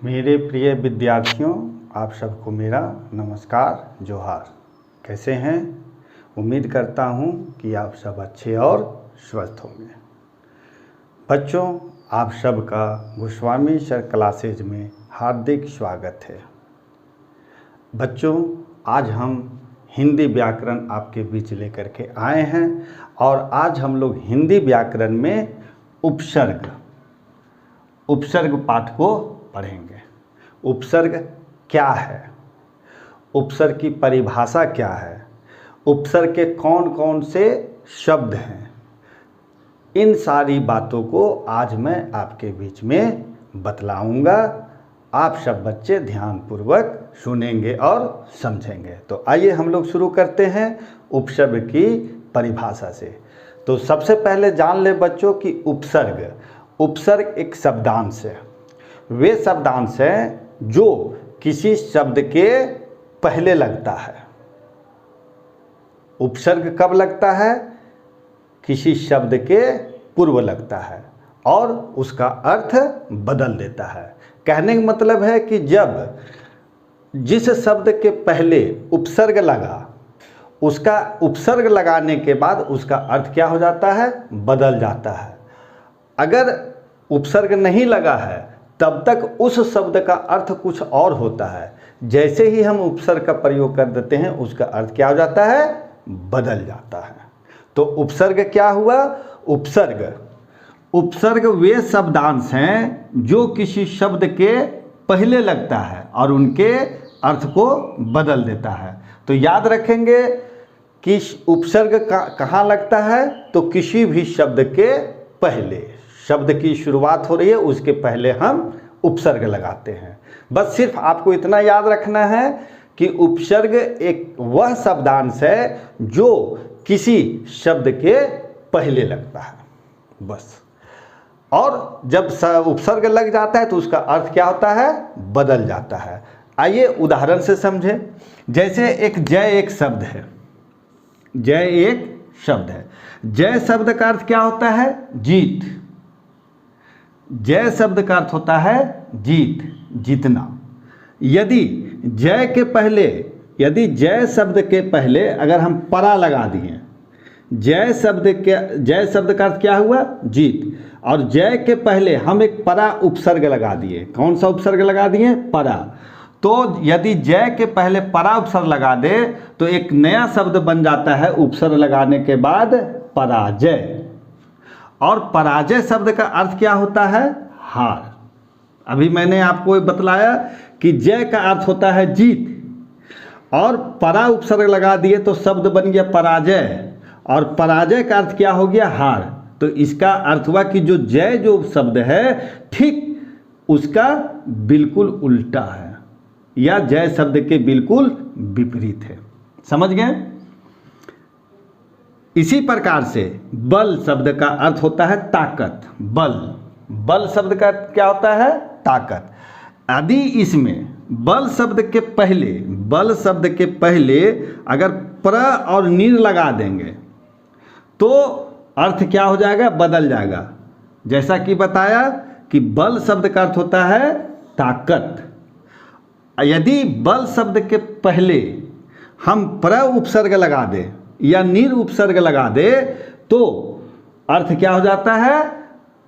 मेरे प्रिय विद्यार्थियों, आप सबको मेरा नमस्कार, जोहार। कैसे हैं? उम्मीद करता हूं कि आप सब अच्छे और स्वस्थ होंगे। बच्चों, आप सबका गोस्वामी सर क्लासेज में हार्दिक स्वागत है। बच्चों, आज हम हिंदी व्याकरण आपके बीच लेकर के आए हैं और आज हम लोग हिंदी व्याकरण में उपसर्ग पाठ को पढ़ेंगे। उपसर्ग क्या है? उपसर्ग की परिभाषा क्या है? उपसर्ग के कौन कौन से शब्द हैं? इन सारी बातों को आज मैं आपके बीच में बतलाऊंगा। आप सब बच्चे ध्यानपूर्वक सुनेंगे और समझेंगे। तो आइए हम लोग शुरू करते हैं उपसर्ग की परिभाषा से। तो सबसे पहले जान ले बच्चों कि उपसर्ग एक शब्दांश है। वे शब्दांश हैं जो किसी शब्द के पहले लगता है। उपसर्ग कब लगता है? किसी शब्द के पूर्व लगता है और उसका अर्थ बदल देता है। कहने का मतलब है कि जब जिस शब्द के पहले उपसर्ग लगा, उसका उपसर्ग लगाने के बाद उसका अर्थ क्या हो जाता है? बदल जाता है। अगर उपसर्ग नहीं लगा है तब तक उस शब्द का अर्थ कुछ और होता है। जैसे ही हम उपसर्ग का प्रयोग कर देते हैं उसका अर्थ क्या हो जाता है? बदल जाता है। तो उपसर्ग क्या हुआ? उपसर्ग वे शब्दांश हैं जो किसी शब्द के पहले लगता है और उनके अर्थ को बदल देता है। तो याद रखेंगे कि उपसर्ग कहाँ लगता है? तो किसी भी शब्द के पहले, शब्द की शुरुआत हो रही है उसके पहले हम उपसर्ग लगाते हैं। बस सिर्फ आपको इतना याद रखना है कि उपसर्ग एक वह शब्दांश है जो किसी शब्द के पहले लगता है, बस। और जब उपसर्ग लग जाता है तो उसका अर्थ क्या होता है? बदल जाता है। आइए उदाहरण से समझें। जैसे जय एक शब्द है। जय शब्द का अर्थ क्या होता है? जीत। जय शब्द का अर्थ होता है जीत, जीतना। यदि जय शब्द के पहले अगर हम परा लगा दिए, जय शब्द का अर्थ क्या हुआ? जीत। और जय के पहले हम एक परा उपसर्ग लगा दिए। कौन सा उपसर्ग लगा दिए? परा। तो यदि जय के पहले परा उपसर्ग लगा दे तो एक नया शब्द बन जाता है उपसर्ग लगाने के बाद, पराजय। और पराजय शब्द का अर्थ क्या होता है? हार। अभी मैंने आपको बतलाया कि जय का अर्थ होता है जीत और परा उपसर्ग लगा दिए तो शब्द बन गया पराजय, और पराजय का अर्थ क्या हो गया? हार। तो इसका अर्थ हुआ कि जो शब्द है ठीक उसका बिल्कुल उल्टा है या जय शब्द के बिल्कुल विपरीत है। समझ गए? इसी प्रकार से बल शब्द का अर्थ होता है ताकत। बल शब्द का क्या होता है? ताकत। यदि इसमें बल शब्द के पहले अगर प्र और नीर लगा देंगे तो अर्थ क्या हो जाएगा? बदल जाएगा। जैसा कि बताया कि बल शब्द का अर्थ होता है ताकत। यदि बल शब्द के पहले हम प्र उपसर्ग लगा दें या नीर उपसर्ग लगा दे तो अर्थ क्या हो जाता है?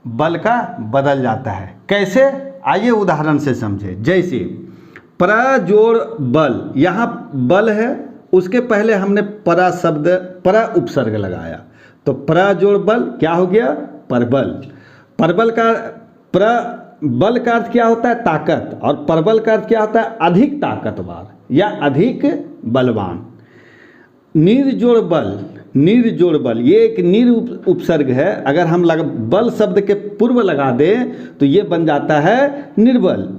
बल का बदल जाता है। कैसे? आइए उदाहरण से समझे। जैसे प्र जोड़ बल, यहाँ बल है, उसके पहले हमने परा उपसर्ग लगाया तो प्र जोड़ बल क्या हो गया? परबल। बल का अर्थ क्या होता है? ताकत। और परबल का अर्थ क्या होता है? अधिक ताकतवर या अधिक बलवान। नीर जोड़ बल ये एक नीर उपसर्ग है। अगर हम बल शब्द के पूर्व लगा दें तो ये बन जाता है निर्बल।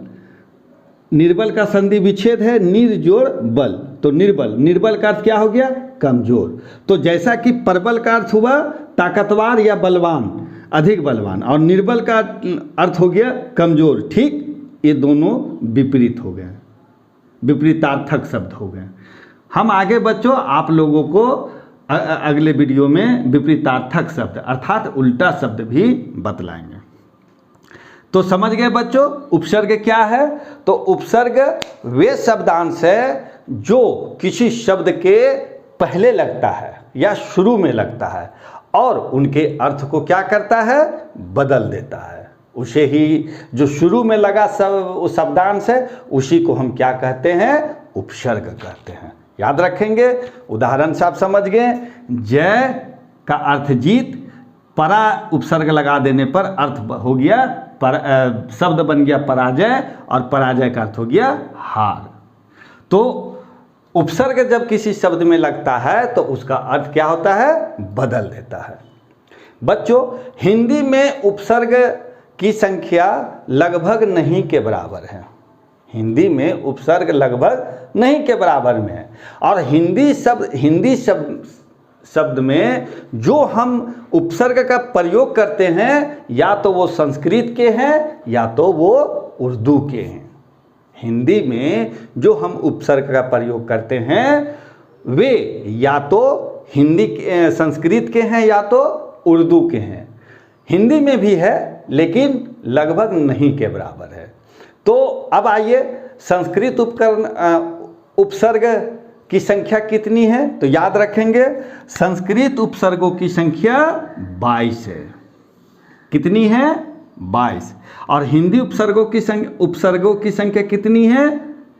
निर्बल का संधि विच्छेद है नीर जोड़ बल, तो निर्बल का अर्थ क्या हो गया? कमजोर। तो जैसा कि परबल का अर्थ हुआ ताकतवर या बलवान, अधिक बलवान, और निर्बल का अर्थ हो गया कमजोर। ठीक ये दोनों विपरीत हो गए, विपरीतार्थक शब्द हो गए। हम आगे बच्चों आप लोगों को अगले वीडियो में विपरीतार्थक शब्द अर्थात उल्टा शब्द भी बतलाएंगे। तो समझ गए बच्चों उपसर्ग क्या है? तो उपसर्ग वे शब्दांश है जो किसी शब्द के पहले लगता है या शुरू में लगता है और उनके अर्थ को क्या करता है? बदल देता है। उसे ही जो शुरू में लगा शब्दांश है उसी को हम क्या कहते हैं? उपसर्ग कहते हैं। याद रखेंगे। उदाहरण से आप समझ गए। जय का अर्थ जीत, परा उपसर्ग लगा देने पर अर्थ हो गया शब्द बन गया पराजय और पराजय का अर्थ हो गया हार। तो उपसर्ग जब किसी शब्द में लगता है तो उसका अर्थ क्या होता है? बदल देता है। बच्चों हिंदी में उपसर्ग की संख्या लगभग नहीं के बराबर है। हिंदी में उपसर्ग लगभग नहीं के बराबर में है और हिंदी शब्द में जो हम उपसर्ग का प्रयोग करते हैं या तो वो संस्कृत के हैं या तो वो उर्दू के हैं। हिंदी में जो हम उपसर्ग का प्रयोग करते हैं वे या तो संस्कृत के हैं या तो उर्दू के हैं। हिंदी में भी है लेकिन लगभग नहीं के बराबर है। तो अब आइए संस्कृत उपसर्ग की संख्या कितनी है? तो याद रखेंगे संस्कृत उपसर्गों की संख्या 22 है। कितनी है? 22। और हिंदी उपसर्गों की संख्या कितनी है?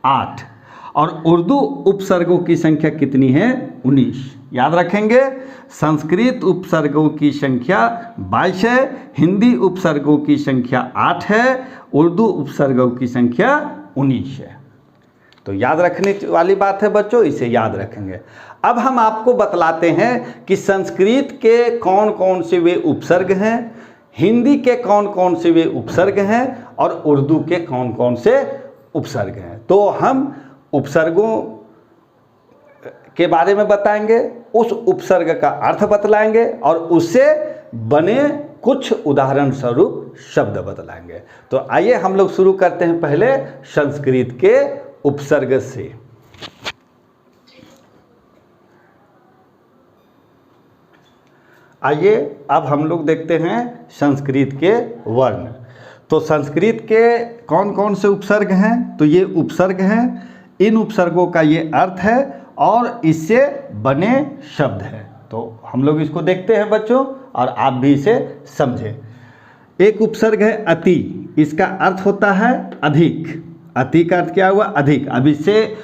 8। और उर्दू उपसर्गों की संख्या कितनी है? 19। याद रखेंगे संस्कृत उपसर्गों की संख्या 22 है, हिंदी उपसर्गों की संख्या 8 है, उर्दू उपसर्गों की संख्या 19 है। तो याद रखने वाली बात है बच्चों, इसे याद रखेंगे। अब हम आपको बतलाते हैं कि संस्कृत के कौन कौन से वे उपसर्ग हैं, हिंदी के कौन कौन से वे उपसर्ग हैं और उर्दू के कौन कौन से उपसर्ग हैं। तो हम उपसर्गों के बारे में बताएंगे, उस उपसर्ग का अर्थ बतलाएंगे और उससे बने कुछ उदाहरण स्वरूप शब्द बतलाएंगे। तो आइए हम लोग शुरू करते हैं पहले संस्कृत के उपसर्ग से। आइए अब हम लोग देखते हैं संस्कृत के वर्ण। तो संस्कृत के कौन कौन से उपसर्ग हैं? तो ये उपसर्ग हैं, इन उपसर्गों का ये अर्थ है और इससे बने शब्द हैं। तो हम लोग इसको देखते हैं बच्चों और आप भी इसे समझें। एक उपसर्ग है अति, इसका अर्थ होता है अधिक। अति का अर्थ क्या हुआ? अधिक। अब इससे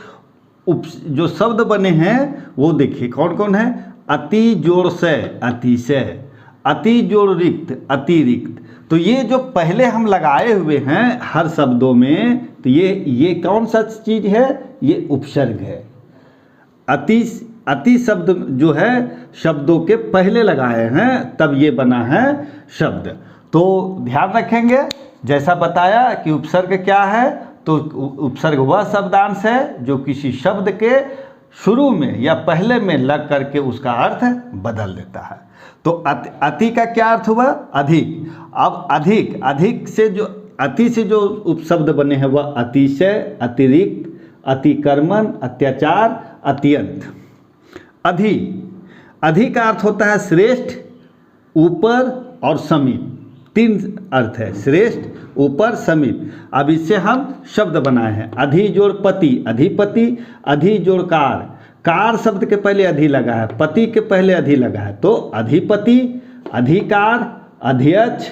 जो शब्द बने हैं वो देखिए कौन कौन है। अति जोड़ से अतिशय, अति जोड़ रिक्त अतिरिक्त। तो ये जो पहले हम लगाए हुए हैं हर शब्दों में, तो ये कौन सा चीज़ है? ये उपसर्ग है। अति शब्द जो है शब्दों के पहले लगाए हैं तब ये बना है शब्द। तो ध्यान रखेंगे जैसा बताया कि उपसर्ग क्या है। तो उपसर्ग वह शब्दांश है जो किसी शब्द के शुरू में या पहले में लग करके उसका अर्थ बदल देता है। तो अति का क्या अर्थ हुआ? अधिक। अब अधिक से जो अति से जो उपशब्द बने हैं वह अतिशय, अतिरिक्त, अतिक्रमण, अत्याचार, अत्यंत। अधि का अर्थ होता है श्रेष्ठ, ऊपर और समीप। 3 अर्थ है, श्रेष्ठ, ऊपर, समीप। अब इससे हम शब्द बनाए हैं। अधि जोड़ पति, अधिपति, अधि जोड़ कार, कार शब्द के पहले अधि लगा है, पति के पहले अधि लगा है। तो अधिपति, अधिकार, अध्यक्ष,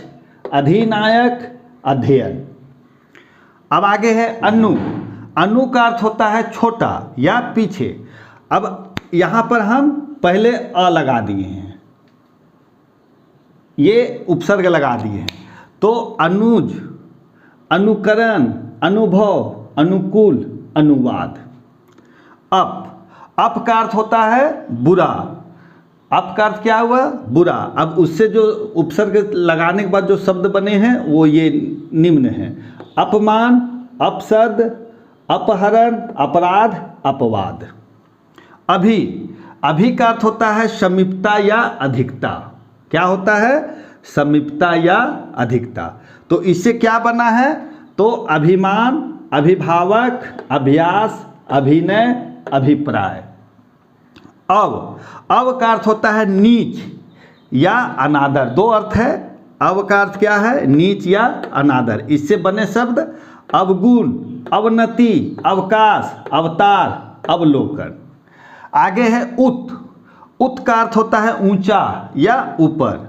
अधिनायक, अध्ययन। अब आगे है अनु। अनु का अर्थ होता है छोटा या पीछे। अब यहाँ पर हम पहले अ लगा दिए हैं, ये उपसर्ग लगा दिए हैं। तो अनुज, अनुकरण, अनुभव, अनुकूल, अनुवाद। अप का अर्थ होता है बुरा। अप का अर्थ क्या हुआ? बुरा। अब उससे जो उपसर्ग लगाने के बाद जो शब्द बने हैं वो ये निम्न हैं। अपमान, अपशब्द, अपहरण, अपराध, अपवाद। अभी का अर्थ होता है समीपता या अधिकता। क्या होता है? समीपता या अधिकता। तो इससे क्या बना है? तो अभिमान, अभिभावक, अभ्यास, अभिनय, अभिप्राय। अब का अर्थ होता है नीच या अनादर। 2 अर्थ है, अव का अर्थ क्या है? नीच या अनादर। इससे बने शब्द अवगुण, अवनति, अवकाश, अवतार, अवलोकन। आगे है उत। उत का अर्थ होता है ऊंचा या ऊपर।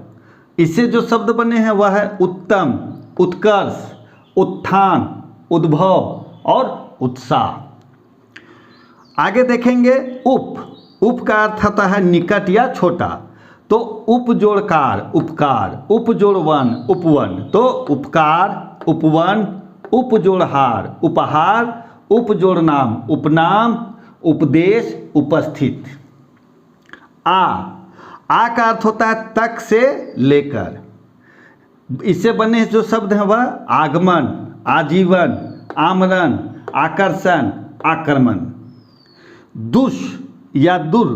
इससे जो शब्द बने हैं वह है उत्तम, उत्कर्ष, उत्थान, उद्भव और उत्साह। आगे देखेंगे उप। उप का अर्थ होता है निकट या छोटा। तो उप जोड़कार उपकार, उप जोड़ वन उपवन। तो उपकार, उपवन, उप जोड़हार उपहार, उप जोड़ नाम उपनाम, उपदेश, उपस्थित। आ का अर्थ होता है तक से लेकर। इससे बने जो शब्द हैं वह आगमन, आजीवन, आमरण, आकर्षण, आक्रमण। दुष या दुर,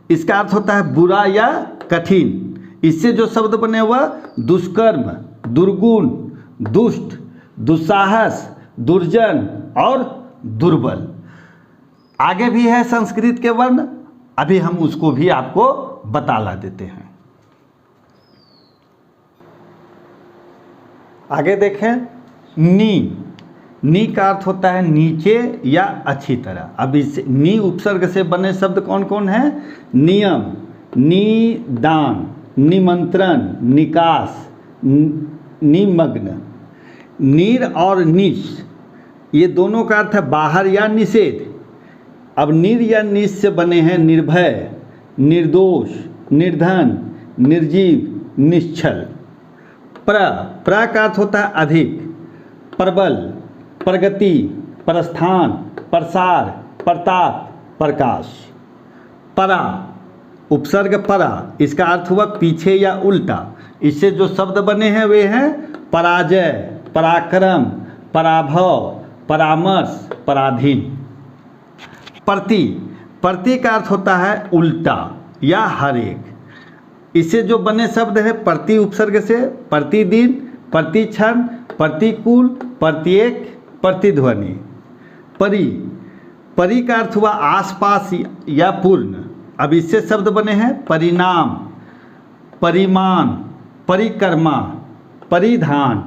इसका अर्थ होता है बुरा या कठिन। इससे जो शब्द बने वह दुष्कर्म, दुर्गुण, दुष्ट, दुस्साहस, दुर्जन और दुर्बल। आगे भी है संस्कृत के वर्ण, अभी हम उसको भी आपको बता देते हैं। आगे देखें नी। नी का अर्थ होता है नीचे या अच्छी तरह। अब इस नी उपसर्ग से बने शब्द कौन कौन हैं? नियम, निदान, निमंत्रण, निकास, निमग्न। नीर और निश, ये दोनों का अर्थ है बाहर या निषेध। अब नीर या निश से बने हैं निर्भय, निर्दोष, निर्धन, निर्जीव, निश्चल। प्र का अर्थ होता है अधिक, प्रबल, प्रगति, प्रस्थान, प्रसार, प्रताप, प्रकाश। परा, उपसर्ग परा, इसका अर्थ हुआ पीछे या उल्टा। इससे जो शब्द बने हैं वे हैं पराजय, पराक्रम, पराभव, परामर्श, पराधीन। प्रति। प्रति का अर्थ होता है उल्टा या हर एक। इससे जो बने शब्द है प्रति उपसर्ग से प्रतिदिन, प्रतिक्षण, प्रतिकूल, प्रत्येक, प्रतिध्वनि। परि। परि का अर्थ हुआ आसपास या पूर्ण। अब इससे शब्द बने हैं परिणाम, परिमाण, परिक्रमा, परिधान,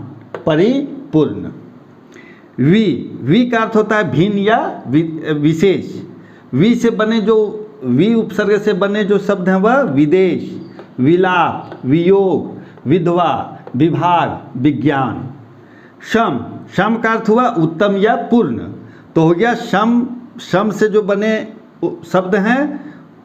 परिपूर्ण। वी का अर्थ होता है भिन्न या विशेष। वी से बने जो वी उपसर्ग से बने जो शब्द हैं वह विदेश, विलाप, वियोग, विधवा, विभाग, विज्ञान। शम का अर्थ हुआ उत्तम या पूर्ण। तो हो गया शम से जो बने शब्द हैं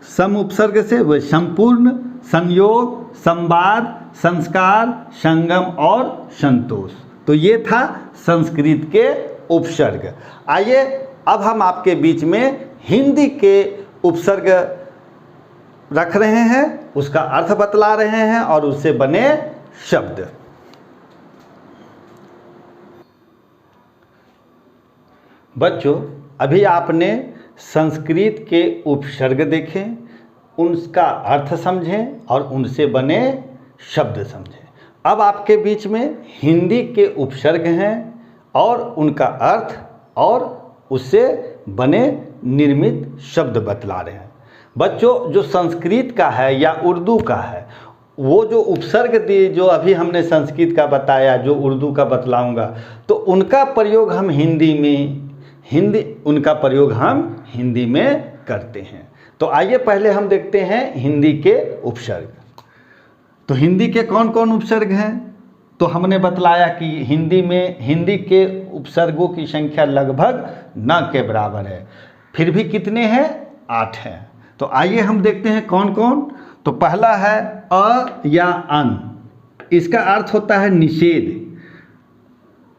सम उपसर्ग से वह संपूर्ण, संयोग, संवाद, संस्कार, संगम और संतोष। तो ये था संस्कृत के उपसर्ग। आइए अब हम आपके बीच में हिंदी के उपसर्ग रख रहे हैं, उसका अर्थ बतला रहे हैं और उससे बने शब्द। बच्चों, अभी आपने संस्कृत के उपसर्ग देखे, उनका अर्थ समझें और उनसे बने शब्द समझें। अब आपके बीच में हिंदी के उपसर्ग हैं और उनका अर्थ और उससे बने निर्मित शब्द बतला रहे हैं। बच्चों, जो संस्कृत का है या उर्दू का है, वो जो उपसर्ग दिए जो अभी हमने संस्कृत का बताया, जो उर्दू का बतलाऊंगा, तो उनका प्रयोग हम हिंदी में करते हैं। तो आइए पहले हम देखते हैं हिंदी के उपसर्ग। तो हिंदी के कौन कौन उपसर्ग हैं? तो हमने बतलाया कि हिंदी के उपसर्गों की संख्या लगभग न के बराबर है। फिर भी कितने हैं? 8 हैं। तो आइए हम देखते हैं कौन कौन। तो पहला है अ या अन। इसका अर्थ होता है निषेध।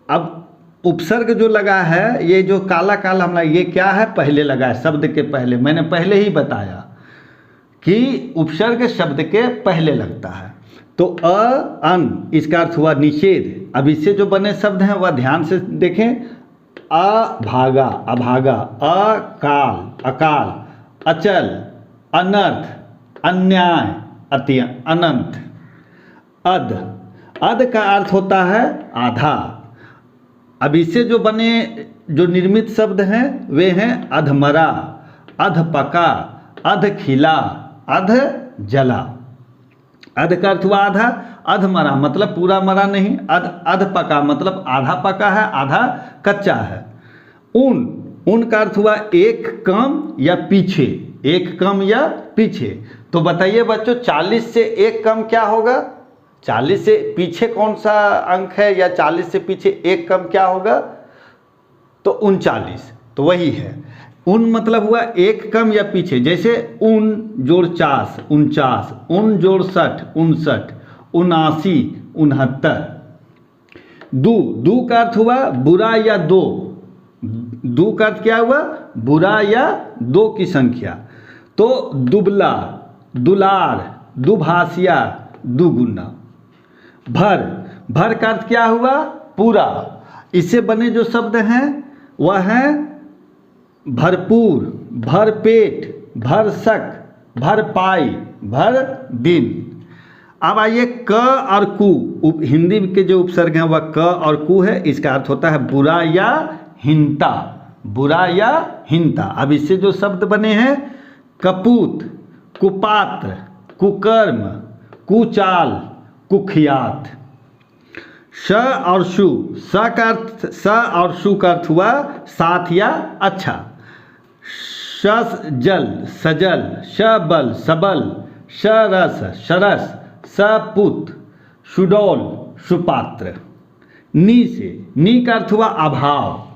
अब उपसर्ग जो लगा है, ये जो काला काला हमारा, ये क्या है? पहले लगा है, शब्द के पहले। मैंने पहले ही बताया कि उपसर्ग शब्द के पहले लगता है। तो अन इसका अर्थ हुआ निषेध। अब इससे जो बने शब्द हैं वह ध्यान से देखें। अभागा, अभागा, अकाल, अकाल, अचल, अनर्थ, अन्याय, अनंत। अध का अर्थ होता है आधा। अब इससे जो बने जो निर्मित शब्द हैं वे हैं अधमरा, अधपका, अधखिला, अधजला। अध का अर्थ हुआ आधा, अधमरा मतलब पूरा मरा नहीं, अध पका मतलब आधा पका है आधा कच्चा है। ऊन का अर्थ हुआ एक कम या पीछे, एक कम या पीछे। तो बताइए बच्चों 40 से एक कम क्या होगा? 40 से पीछे कौन सा अंक है, या 40 से पीछे एक कम क्या होगा? तो 39। तो वही है, उन मतलब हुआ एक कम या पीछे। जैसे उन जोड़ 49, उन जोड़ 60, 59, 79, 69। दू का अर्थ हुआ बुरा या दो। दू का अर्थ क्या हुआ? बुरा या दो की संख्या। तो दुबला, दुलार, दुभाषिया, दुगुना। भर का अर्थ क्या हुआ? पूरा। इससे बने जो शब्द हैं वह हैं भरपूर, भर पेट, भर सक, भर पाई, भर दिन। अब आइए क और कु, हिंदी के जो उपसर्ग हैं वह क और कु है। इसका अर्थ होता है बुरा या हिंता, बुरा या हिंता। अब इससे जो शब्द बने हैं कपूत, कुपात्र, कुकर्म, कुचाल, कुख्यात। श और शु, स और शु का अर्थ हुआ साथ या अच्छा। श जल, सजल, शबल, सबल, शरस, शरस, सपुत, सुडौल, सुपात्र। नी का अर्थ हुआ अभाव।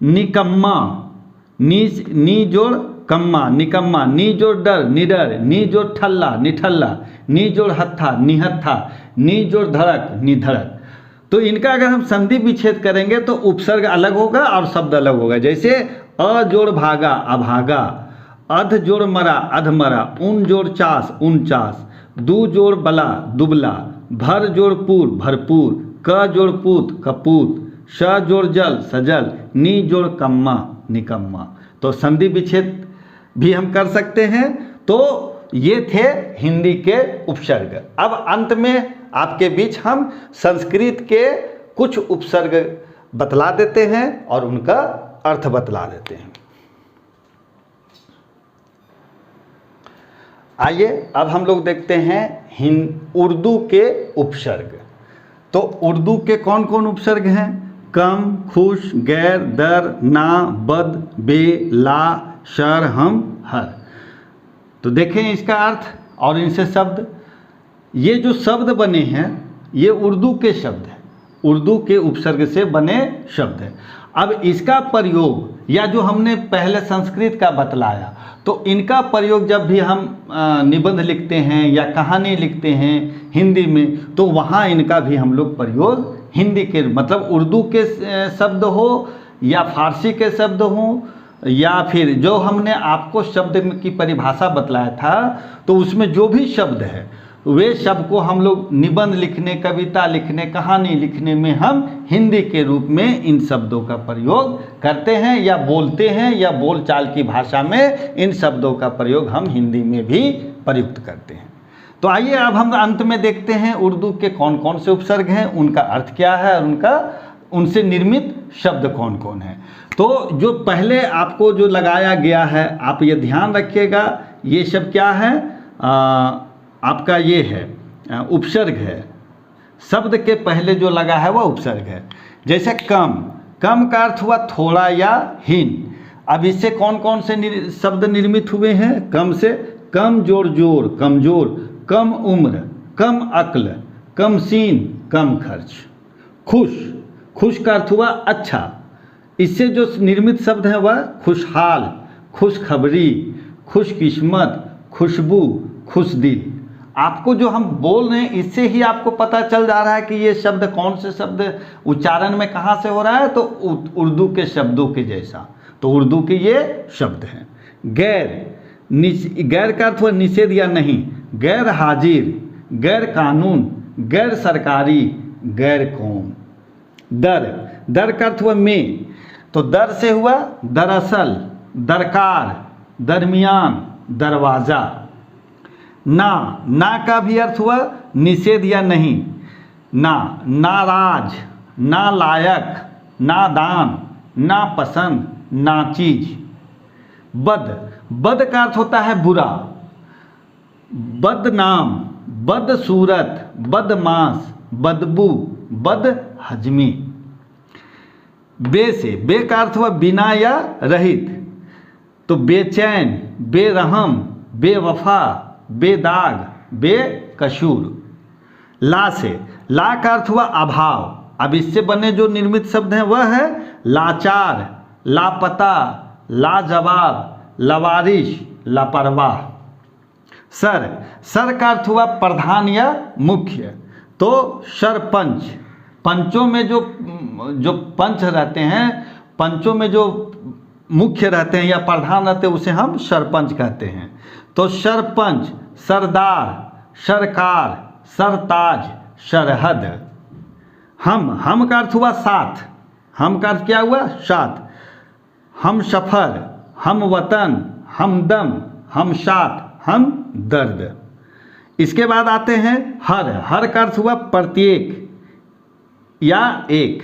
निकम्मा, नी जोड़ कम्मा, निकम्मा। नी जोड़ डर, निडर। नी जोड़ ठल्ला, निठल्ला। नी जोड़ हत्था, निहत्था। नी जोड़ धड़क, निधड़क। तो इनका अगर हम संधि विच्छेद करेंगे तो उपसर्ग अलग होगा और शब्द अलग होगा। जैसे अ जोड़ भागा, अभागा। अध जोड़ मरा, अधमरा। उन जोड़ 49, 49। दू जोड़ बला, दुबला। भर जोड़ पूर, भरपूर। क जोड़ पूत, कपूत। श जोड़ जल, सजल। नी जोड़ कम्मा, निकम्मा। तो संधि विच्छेद भी हम कर सकते हैं। तो ये थे हिंदी के उपसर्ग। अब अंत में आपके बीच हम संस्कृत के कुछ उपसर्ग बतला देते हैं और उनका अर्थ बतला देते हैं। आइए अब हम लोग देखते हैं उर्दू के उपसर्ग। तो उर्दू के कौन कौन उपसर्ग हैं? कम, खुश, गैर, दर, ना, बद, बे, ला, शर, हम, हर। तो देखें इसका अर्थ और इनसे शब्द। ये जो शब्द बने हैं ये उर्दू के शब्द हैं, उर्दू के उपसर्ग से बने शब्द हैं। अब इसका प्रयोग या जो हमने पहले संस्कृत का बतलाया, तो इनका प्रयोग जब भी हम निबंध लिखते हैं या कहानी लिखते हैं हिंदी में, तो वहाँ इनका भी हम लोग प्रयोग हिंदी के मतलब उर्दू के शब्द हो या फारसी के शब्द हो या फिर जो हमने आपको शब्द की परिभाषा बतलाया था, तो उसमें जो भी शब्द है वे शब्द को हम लोग निबंध लिखने, कविता लिखने, कहानी लिखने में हम हिंदी के रूप में इन शब्दों का प्रयोग करते हैं या बोलते हैं, या बोलचाल की भाषा में इन शब्दों का प्रयोग हम हिंदी में भी प्रयुक्त करते हैं। तो आइए अब हम अंत में देखते हैं उर्दू के कौन कौन से उपसर्ग हैं, उनका अर्थ क्या है और उनसे निर्मित शब्द कौन कौन हैं। तो जो पहले आपको जो लगाया गया है, आप ये ध्यान रखिएगा, ये शब्द क्या है? आपका ये है उपसर्ग है। शब्द के पहले जो लगा है वह उपसर्ग है। जैसे कम, कम का अर्थ हुआ थोड़ा या हीन। अब इससे कौन कौन से शब्द निर्मित हुए हैं? कम से कम जोड़ जोर, कमजोर। कम उम्र, कम अक्ल, कम सीन, कम खर्च। खुश, खुश का अर्थ हुआ अच्छा। इससे जो निर्मित शब्द है वह खुशहाल, खुशखबरी, खुशकिस्मत, खुशबू, खुशदिल। आपको जो हम बोल रहे हैं इससे ही आपको पता चल जा रहा है कि ये शब्द कौन से शब्द उच्चारण में कहाँ से हो रहा है, तो उर्दू के शब्दों के जैसा। तो उर्दू के ये शब्द हैं। गैर का अर्थ हुआ निषेध या नहीं। गैर हाजिर, गैर कानून, गैर सरकारी, गैर कौम। दर का अर्थ हुआ में। तो दर से हुआ दरअसल, दरकार, दरमियान, दरवाज़ा। ना का भी अर्थ हुआ निषेध या नहीं। नाराज, नालायक, नादान, नापसंद, नाचीज। बद का अर्थ होता है बुरा। बदनाम, बदसूरत, बदमाश, बदबू, बदहजमी। बे से, बे का अर्थ हुआ बिना या रहित, तो बेचैन, बेरहम, बेवफा, बेदाग, बेकसूर। ला से, ला का अर्थ हुआ अभाव। अब इससे बने जो निर्मित शब्द हैं वह है लाचार, लापता, लाजवाब, लवारिश, लापरवाह। सर, सर का अर्थ हुआ प्रधान या मुख्य, तो सरपंच। पंचों में जो पंच रहते हैं, पंचों में जो मुख्य रहते हैं या प्रधान रहते हैं उसे हम सरपंच कहते हैं। तो सरपंच, सरदार, सरकार, सरताज, सरहद। हम का अर्थ हुआ साथ, हम का अर्थ क्या हुआ साथ। हम सफ़र, हम वतन, हमदम, हम साथ, हम दर्द। इसके बाद आते हैं हर का अर्थ हुआ प्रत्येक या एक।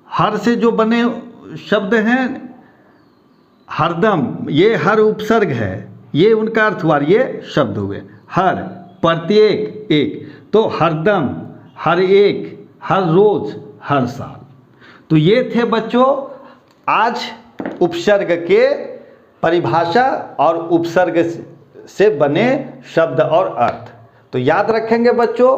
हर से जो बने शब्द हैं हरदम, ये हर उपसर्ग है, ये उनका अर्थ हुआ, ये शब्द हुए। हर, प्रत्येक, एक, तो हरदम, हर एक, हर रोज, हर साल। तो ये थे बच्चों आज उपसर्ग के परिभाषा और उपसर्ग से बने शब्द और अर्थ। तो याद रखेंगे बच्चों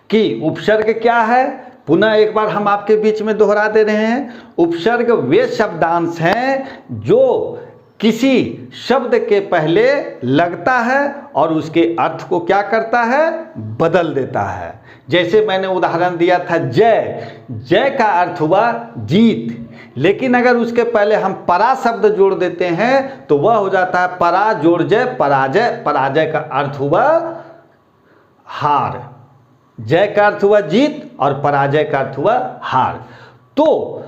कि उपसर्ग क्या है। पुनः एक बार हम आपके बीच में दोहरा दे रहे हैं। उपसर्ग वे शब्दांश हैं जो किसी शब्द के पहले लगता है और उसके अर्थ को क्या करता है, बदल देता है। जैसे मैंने उदाहरण दिया था जय, जय का अर्थ हुआ जीत, लेकिन अगर उसके पहले हम परा शब्द जोड़ देते हैं तो वह हो जाता है परा जोड़ जय, पराजय। पराजय का अर्थ हुआ हार। जय का अर्थ हुआ जीत और पराजय का अर्थ हुआ हार। तो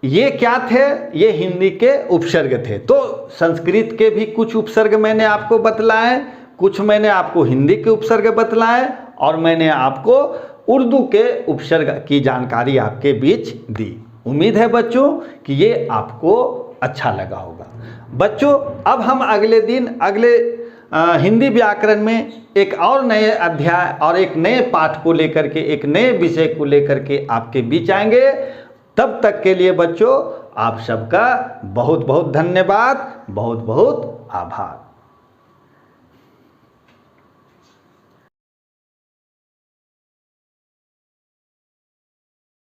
ये क्या थे, ये हिंदी के उपसर्ग थे। तो संस्कृत के भी कुछ उपसर्ग मैंने आपको बतलाए, कुछ मैंने आपको हिंदी के उपसर्ग बतलाए और मैंने आपको उर्दू के उपसर्ग की जानकारी आपके बीच दी। उम्मीद है बच्चों कि ये आपको अच्छा लगा होगा। बच्चों अब हम अगले दिन अगले हिंदी व्याकरण में एक और नए अध्याय और एक नए पाठ को लेकर के, एक नए विषय को लेकर के आपके बीच आएंगे। तब तक के लिए बच्चों आप सबका बहुत बहुत धन्यवाद, बहुत बहुत आभार।